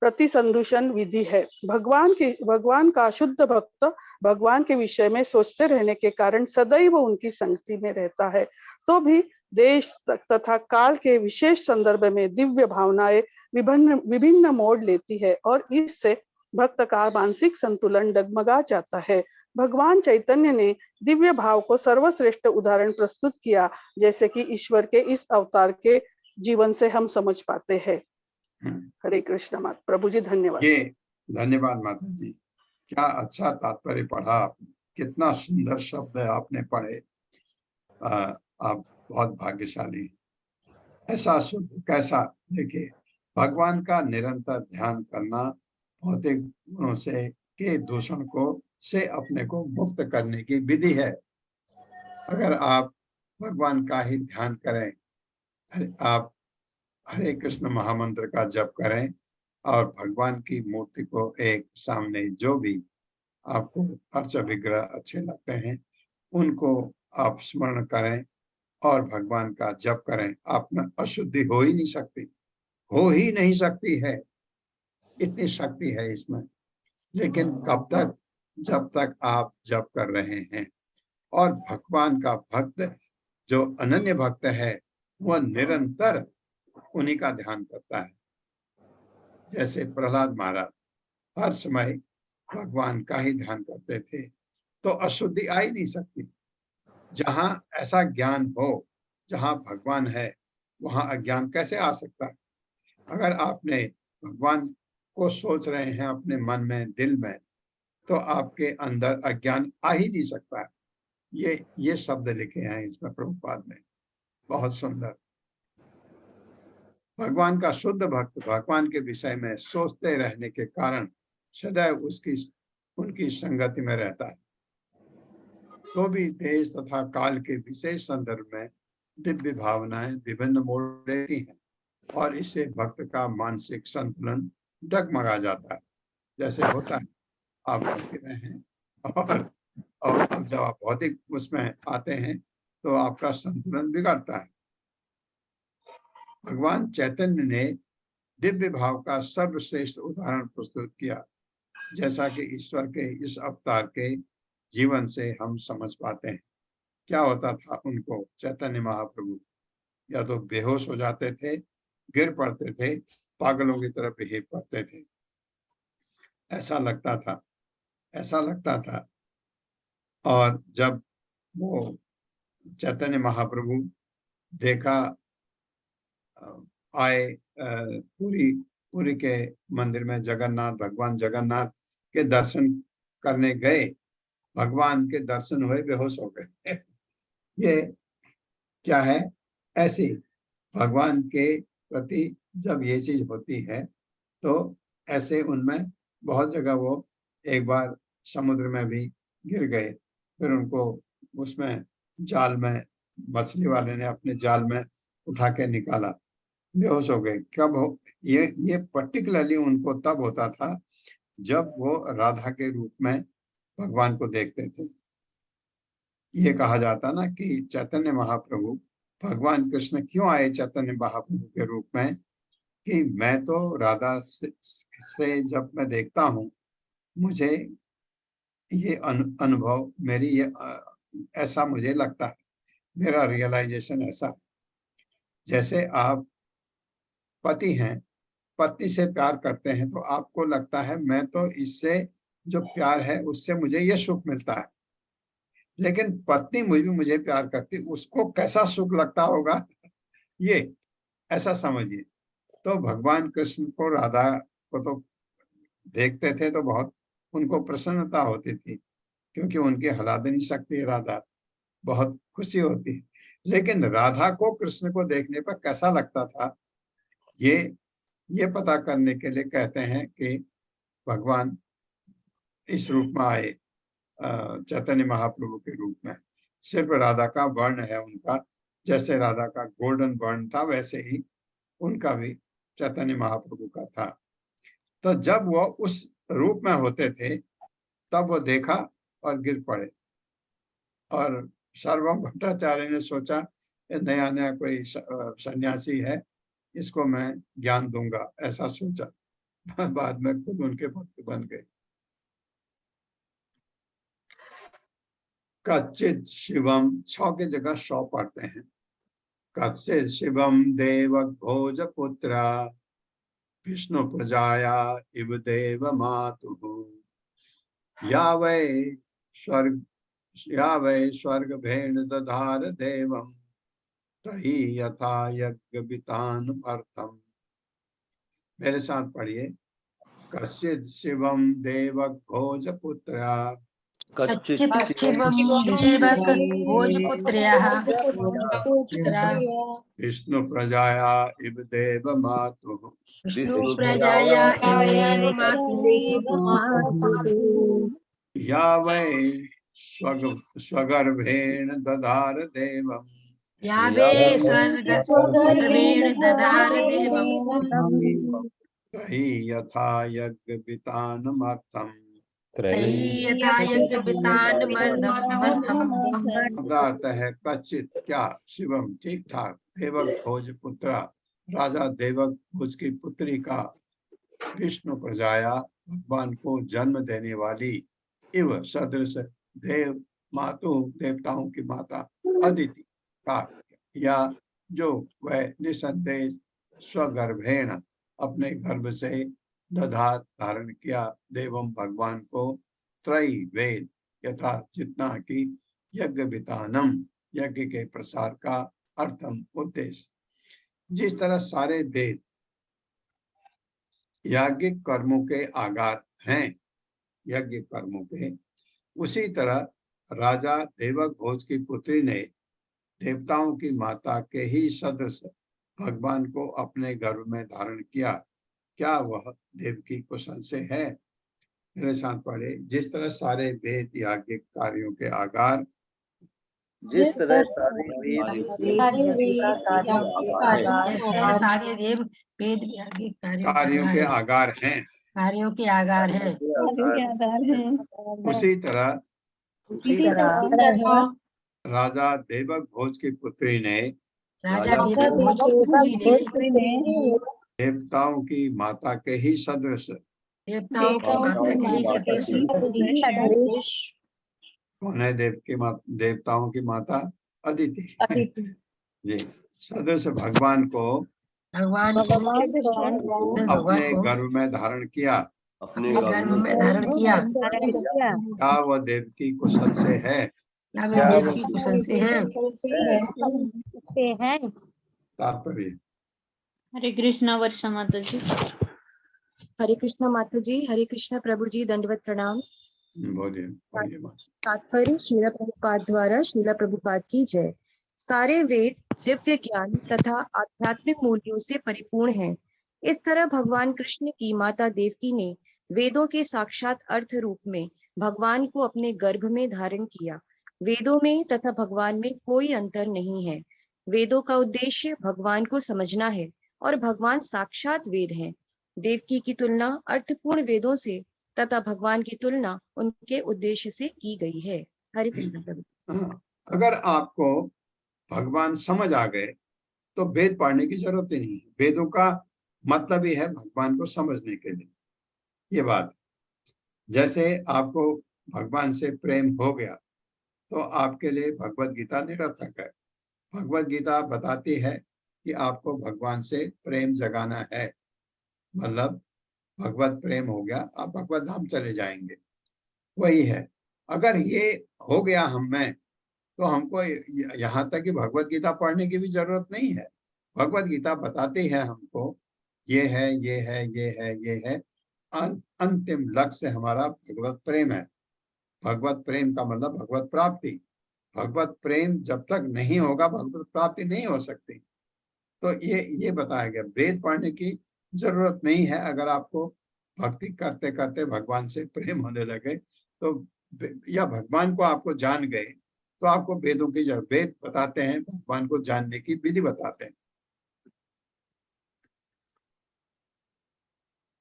प्रतिसंदूषण विधि है। भगवान का शुद्ध भक्त भगवान के विषय में सोचते रहने के कारण सदैव उनकी संगति में रहता है। तो भी देश तथा काल के विशेष संदर्भ में दिव्य भावनाएं विभिन्न मोड़ लेती है और इससे भक्त का मानसिक संतुलन डगमगा जाता है। भगवान चैतन्य ने दिव्य भाव को सर्वश्रेष्ठ उदाहरण प्रस्तुत किया, जैसे कि ईश्वर के इस अवतार के जीवन से हम समझ पाते हैं। हरे कृष्ण माता। प्रभु जी धन्यवाद। ये धन्यवाद माता जी। क्या अच्छा तात्पर्य पढ़ा आपने, कितना सुंदर शब्द आपने पढ़े। आप बहुत भाग्यशाली। ऐसा शुद्ध कैसा, देखिए भगवान का निरंतर ध्यान करना भौतिक गुणों से के दूषण को से अपने को मुक्त करने की विधि है। अगर आप भगवान का ही ध्यान करें, आप हरे कृष्ण महामंत्र का जप करें और भगवान की मूर्ति को एक सामने जो भी आपको अर्च विग्रह अच्छे लगते हैं उनको आप स्मरण करें और भगवान का जप करें। आप में अशुद्धि हो ही नहीं सकती है, इतनी शक्ति है इसमें। लेकिन कब तक? जब तक आप जप कर रहे हैं। और भगवान का भक्त जो अनन्य भक्त है वह निरंतर उन्हीं का ध्यान करता है। जैसे प्रहलाद महाराज हर समय भगवान का ही ध्यान करते थे, तो अशुद्धि आ ही नहीं सकती। जहां ऐसा ज्ञान हो, जहां भगवान है वहां अज्ञान कैसे आ सकता है? अगर आपने भगवान को सोच रहे हैं अपने मन में, दिल में, तो आपके अंदर अज्ञान आ ही नहीं सकता है। ये शब्द लिखे हैं इसमें प्रभुपाद ने, बहुत सुंदर। भगवान का शुद्ध भक्त भगवान के विषय में सोचते रहने के कारण सदैव उनकी संगति में रहता है। तो भी देश तथा काल के विशेष संदर्भ में दिव्य भावनाएं विभिन्न मोड़ लेती हैं और इससे भक्त का मानसिक संतुलन डगमगा जाता है। जैसे होता है आप भक्ति में हैं और अब जब आप भौतिक उसमें आते हैं तो आपका संतुलन बिगड़ता है। भगवान चैतन्य ने दिव्य भाव का सर्वश्रेष्ठ उदाहरण प्रस्तुत किया, जैसा कि ईश्वर के इस अवतार के जीवन से हम समझ पाते हैं। क्या होता था उनको? चैतन्य महाप्रभु या तो बेहोश हो जाते थे, गिर पड़ते थे, पागलों की तरह बिहेव करते थे। ऐसा लगता था। और जब वो चैतन्य महाप्रभु देखा आए पुरी के मंदिर में भगवान जगन्नाथ के दर्शन करने गए, भगवान के दर्शन हुए, बेहोश हो गए। ये क्या है? ऐसे भगवान के प्रति जब ये चीज होती है तो ऐसे उनमें बहुत जगह वो एक बार समुद्र में भी गिर गए, फिर उनको उसमें जाल में, मछली वाले ने अपने जाल में उठा के निकाला, बेहोश हो गए। कब हो ये पर्टिकुलरली उनको तब होता था जब वो राधा के रूप में भगवान को देखते थे। ये कहा जाता ना कि चैतन्य महाप्रभु, भगवान कृष्ण क्यों आए चैतन्य महाप्रभु के रूप में, कि मैं तो राधा से जब मैं देखता हूँ, मुझे ये अनुभव, मेरी ये ऐसा मुझे लगता है, मेरा रियलाइजेशन ऐसा है। जैसे आप पति हैं, पत्नी से प्यार करते हैं तो आपको लगता है मैं तो इससे जो प्यार है उससे मुझे ये सुख मिलता है, लेकिन पत्नी मुझे प्यार करती, उसको कैसा सुख लगता होगा ये ऐसा समझिए। तो भगवान कृष्ण को, राधा को तो देखते थे तो बहुत उनको प्रसन्नता होती थी, क्योंकि उनकी हलादनी शक्ति है राधा, बहुत खुशी होती है। लेकिन राधा को कृष्ण को देखने पर कैसा लगता था, ये पता करने के लिए कहते हैं कि भगवान इस रूप में आए, चैतन्य महाप्रभु के रूप में। सिर्फ राधा का वर्ण है उनका, जैसे राधा का गोल्डन वर्ण था वैसे ही उनका भी चैतन्य महाप्रभु का था। तो जब वो उस रूप में होते थे तब वो देखा और गिर पड़े, और सर्वम भट्टाचार्य ने सोचा नया नया कोई सन्यासी है, इसको मैं ज्ञान दूंगा, ऐसा सोचा। बाद में खुद उनके भक्त बन गए। कच्चित शिवम, 6 की जगह 100 पढ़ते हैं। कच्चित शिवम देव भोजपुत्रा विष्णु प्रजाया इव देव मातुः या वै स्वर्ग भेण दधार देवम तही यथा यज्ञ वितान अर्थम। मेरे साथ पढ़िए। कश्चित् शिवम देवक भोजपुत्रा कच्चित् शिवं देवक भोजपुत्र्याः विष्णु प्रजाया इव देव मातुः विष्णु प्रजाया इव मातुः या वै स्वगर्भेण दधार देवम या वै स्वगर्भेण दधार देवम् तही यथा यज्ञ वितानमर्थम। तही यथा यज्ञ वितानमर्थम। पदार्थ है कच्चित, क्या, शिवम ठीक ठाक, देवक भोजपुत्रा राजा देवक भोज की पुत्री का, विष्णु प्रजाया भगवान को जन्म देने वाली, इव सदृश देव मातु देवताओं की माता अदिति का, या जो वह निसंदेह स्वगर्भेण अपने गर्भ से दधार धारण किया देवम भगवान को, त्रयी वेद यथा जितना की यज्ञ वितानम यज्ञ के प्रसार का अर्थम उद्देश्य। जिस तरह सारे वेद याज्ञिक कर्मों के आगार हैं, यज्ञ कर्मों के, उसी तरह राजा देवक भोज की पुत्री ने देवताओं की माता के ही सदृश भगवान को अपने गर्भ में धारण किया। क्या वह देव की कुशल से है? मेरे साथ पढ़े। जिस तरह सारे वेद याज्ञिक कार्यों के आगार, जिस तरह सारे देव वेद याज्ञिक कार्यों के आगार हैं, कार्यों के आगार हैं, उसी तरह राजा देवक भोज की पुत्री ने राजा देवक भोज की पुत्री ने देवताओं की माता के ही सदृश, देवताओं की माता के ही सदृश, कौन है देवताओं की माता? अदिति जी, सदृश भगवान को अपने गर्भ में धारण किया, अपने गर्भ में धारण किया। क्या वह देव की कुशल से है? क्या वह देव की कुशल से है? तात्पर्य। हरे कृष्णा वर्षा माता जी। हरे कृष्णा माता जी। हरे कृष्णा प्रभु जी, दंडवत प्रणाम। बोलिए। तात्पर्य श्रील प्रभुपाद द्वारा श्रील प्रभुपाद की जय। सारे वेद दिव्य ज्ञान तथा आध्यात्मिक मूल्यों से परिपूर्ण हैं। इस तरह भगवान कृष्ण की माता देवकी ने वेदों के साक्षात अर्थ रूप में भगवान को अपने गर्भ में धारण किया। वेदों में तथा भगवान में कोई अंतर नहीं है। वेदों का उद्देश्य भगवान को समझना है और भगवान साक्षात वेद हैं। देवकी की तुलना अर्थपूर्ण वेदों से तथा भगवान की तुलना उनके उद्देश्य से की गई है। हरे कृष्ण प्रभु। हाँ, अगर आपको भगवान समझ आ गए तो वेद पढ़ने की जरूरत ही नहीं है। वेदों का मतलब ही है भगवान को समझने के लिए। ये बात, जैसे आपको भगवान से प्रेम हो गया तो आपके लिए भगवत गीता निरर्थक है। भगवत गीता बताती है कि आपको भगवान से प्रेम जगाना है, मतलब भगवत प्रेम हो गया, आप भगवत धाम चले जाएंगे। वही है। अगर ये हो गया हम में, तो हमको यहाँ तक कि भगवत गीता पढ़ने की भी जरूरत नहीं है। भगवत गीता बताती है हमको ये है, ये है, ये है, ये है। अंतिम लक्ष्य हमारा भगवत प्रेम है। भगवत प्रेम का मतलब भगवत प्राप्ति। भगवत प्रेम जब तक नहीं होगा, भगवत प्राप्ति नहीं हो सकती। तो ये बताया गया, वेद पढ़ने की जरूरत नहीं है। अगर आपको भक्ति करते करते भगवान से प्रेम होने लगे तो, या भगवान को आपको जान गए, तो आपको वेदों की जरूरत। वेद बताते हैं, भगवान को जानने की विधि बताते हैं।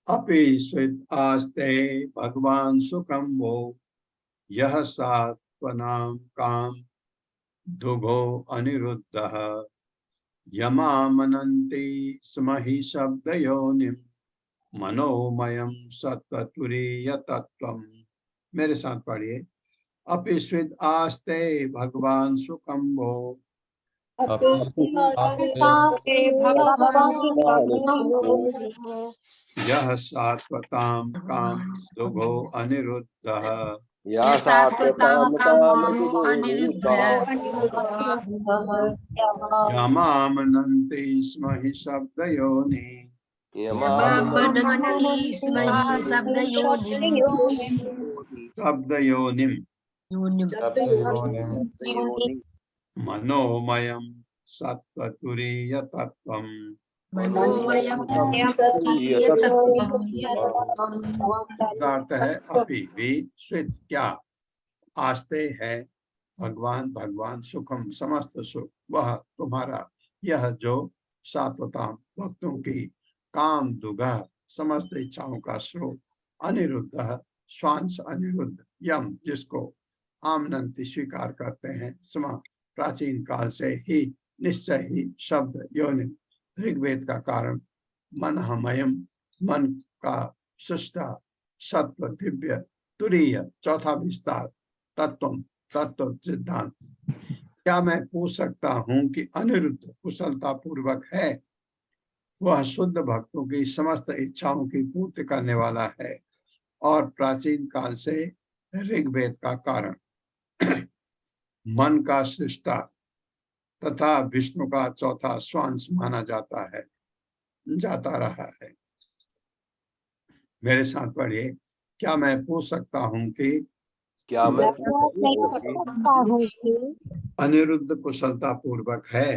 अपि स्वित आस्ते भगवान सुखम वो यह सात्वनाम काम दुघो अनिरुद्धः यमामनन्ति स्म हि शब्दयोनिम् मनोमयं सत्त्वतुरीय तत्त्वम्। मेरे साथ पढ़िए। अपि स्विद आस्ते भगवान सुखम वो यह सात्वताम काम दुघो अनिरुद्धः यमामनन्ति स्म हि शब्दयोनि शब्दयोनिम् मनोमयं सत्त्वतुरीय तत्त्वम्। अर्थ है अपि भी स्वित क्या, आस्ते है भगवान, भगवान सुखम समस्त सुख वह तुम्हारा, यह जो सात्वताम भक्तों की, काम दुगा समस्त इच्छाओं का स्रोत, अनिरुद्ध स्वांश अनिरुद्ध, यम जिसको आमनंति स्वीकार करते हैं, समा प्राचीन काल से ही, निश्चय ही, शब्द योनि ऋग्वेद का कारण, मन हमयम मन का सृष्टा, सत्व दिव्य, तुरीय चौथा विस्तार, तत्व तत्व सिद्धांत। क्या मैं पूछ सकता हूं कि अनिरुद्ध कुशलता पूर्वक है, वह शुद्ध भक्तों की समस्त इच्छाओं की पूर्ति करने वाला है और प्राचीन काल से ऋग्वेद का कारण, मन का सृष्टा तथा विष्णु का चौथा स्वांश माना जाता रहा है। मेरे साथ पढ़िए। क्या मैं पूछ सकता हूं कि अनिरुद्ध कुशलता पूर्वक है,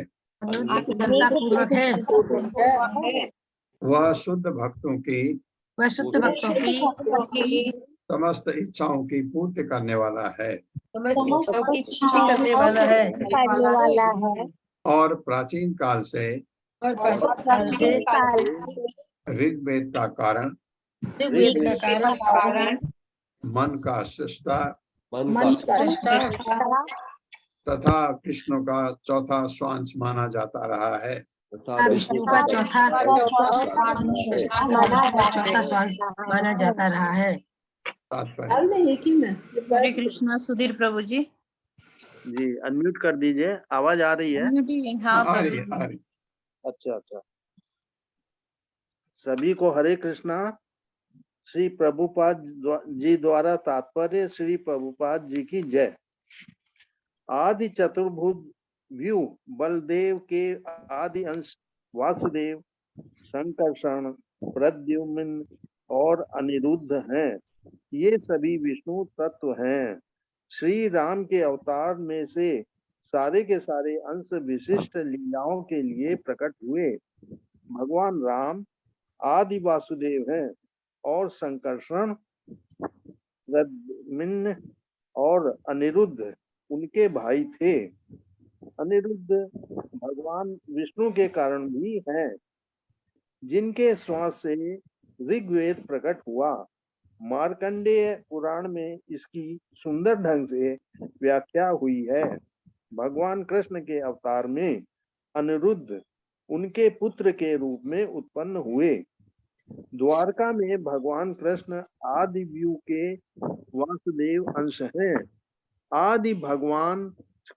वह शुद्ध भक्तों की समस्त इच्छाओं की पूर्ति करने वाला है और प्राचीन काल से ऋग्वेद का कारण, मन का सृष्टा तथा विष्णु का चौथा स्वांश माना जाता रहा है। माना जाता रहा है। हरे कृष्णा। सुधीर प्रभु जी अनम्यूट कर दीजिए, आवाज आ रही है? हाँ आ रही है। अच्छा। सभी को हरे कृष्णा। श्री प्रभुपाद जी द्वारा तात्पर्य श्री प्रभुपाद जी की जय। आदि चतुर्भुज व्यू बलदेव के आदि अंश वासुदेव, संकर्षण, प्रद्युम्न और अनिरुद्ध हैं। ये सभी विष्णु तत्व हैं। श्री राम के अवतार में से सारे के सारे अंश विशिष्ट लीलाओं के लिए प्रकट हुए। भगवान राम आदि वासुदेव हैं और संकर्षण, प्रद्युम्न और अनिरुद्ध उनके भाई थे। अनिरुद्ध भगवान विष्णु के कारण भी हैं, जिनके श्वास से ऋग्वेद प्रकट हुआ। मार्कंडेय पुराण में इसकी सुंदर ढंग से व्याख्या हुई है। भगवान कृष्ण के अवतार में अनिरुद्ध उनके पुत्र के रूप में उत्पन्न हुए। द्वारका में भगवान कृष्ण आदि व्यू के वासुदेव अंश हैं। आदि भगवान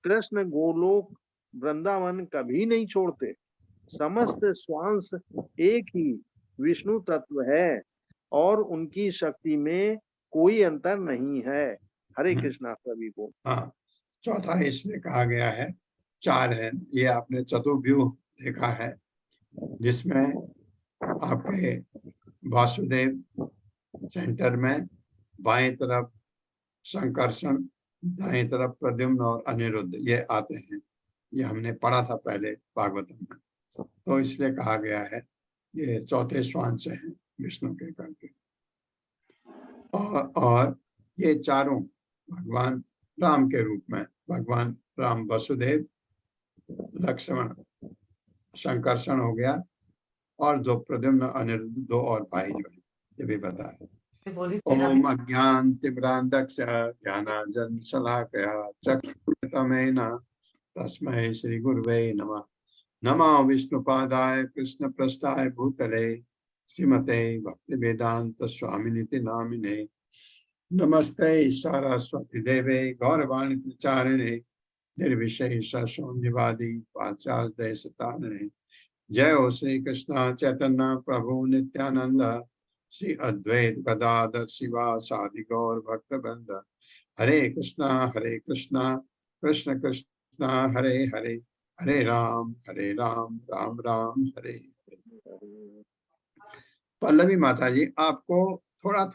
कृष्ण गोलोक वृंदावन कभी नहीं छोड़ते। समस्त श्वांश एक ही विष्णु तत्व है और उनकी शक्ति में कोई अंतर नहीं है। हरे कृष्णा सभी को। हाँ, चौथा इसमें कहा गया है 4 है। ये आपने चतुर्व्यूह देखा है, जिसमें आपके वासुदेव सेंटर में, बाएं तरफ संकर्षण, दाएं तरफ प्रद्युम्न और अनिरुद्ध ये आते हैं। ये हमने पढ़ा था पहले भागवतम में, तो इसलिए कहा गया है ये चौथे श्वान से हैं विष्णु के करके। और ये चारों भगवान राम के रूप में, भगवान राम वसुदेव, लक्ष्मण संकर्षण हो गया, और दो प्रद्युम्न अनिरुद्ध, 2 और भाई जो है, ये भी बताया। ओम अज्ञान तिम्रांधस्य ज्ञानांजन शलाकया चक्षुरुन्मीलितं तस्मै श्री गुरुवे नमः। नमो विष्णुपादाय कृष्ण प्रस्थाय भूतले श्रीमते भक्ति वेदांत स्वामिनिति नामिने। नमस्ते सरस्वती देवे गौरवाणी प्रचारिणे निर्विशेष शून्यवादी पाश्चात्य देशतारिणे। जय हो श्री कृष्ण चैतन्य प्रभु नित्यानंद श्री अद्वैत गदाधर शिवासादि गौर भक्त वृंद। हरे कृष्णा कृष्ण कृष्णा हरे हरे, हरे राम राम राम हरे हरे। पल्लवी माता जी, आपको थोड़ा